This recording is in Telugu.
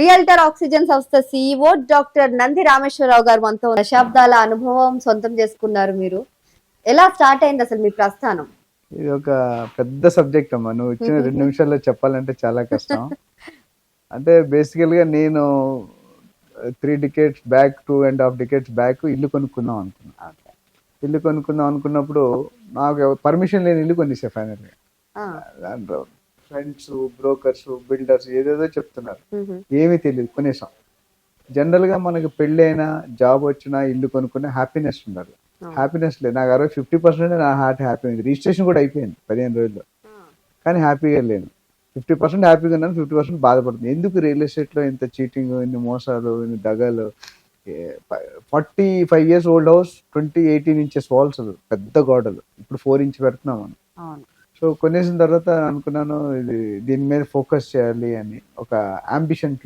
రియల్టర్ ఆక్సిజన్ సంస్థ CEO డాక్టర్ నంది రామేశ్వరరావు గారు మనతో దశాబ్దాల అనుభవం సొంతం చేసుకున్నారు. మీరు ఎలా స్టార్ట్ అయింది అసలు మీ ప్రస్థానం? ఇది ఒక పెద్ద సబ్జెక్ట్ అమ్మా. నువ్వు ఇచ్చిన 2 నిమిషాల్లో చెప్పాలంటే చాలా కష్టం. అంటే బేసికల్గా నేను 3 decades బ్యాక్, 2.5 decades బ్యాక్ ఇల్లు కొనుక్కుందాం అనుకున్నా. ఇల్లు కొనుక్కుందాం అనుకున్నప్పుడు నాకు పర్మిషన్ లేని ఇల్లు కొనేసా ఫైనల్గా. దాంట్లో ఫ్రెండ్స్, బ్రోకర్స్, బిల్డర్స్ ఏదేదో చెప్తున్నారు, ఏమీ తెలియదు, కొనేసాం. జనరల్గా మనకి పెళ్ళైనా జాబ్ వచ్చినా ఇల్లు కొనుక్కునే హ్యాపీనెస్ ఉండాలి. హ్యాపీనెస్ లేదు. నాకు 50% నా హార్ట్ హ్యాపీ అయింది. రిజిస్ట్రేషన్ కూడా అయిపోయింది 15 రోజుల్లో, కానీ హ్యాపీగా లేను. 50% హ్యాపీగా ఉన్నాను, 50% బాధపడుతుంది. ఎందుకు రియల్ ఎస్టేట్లో ఇంత చీటింగ్, ఇన్ని మోసాలు, ఇన్ని దగలు. 45 years old house, 18 inches walls, పెద్ద గోడలు. ఇప్పుడు 4 inch పెడుతున్నాం మనం. సో కొనేసిన తర్వాత అనుకున్నాను, దీని మీద ఫోకస్ చేయాలి అని ఒక అంబిషన్ క్రియేట్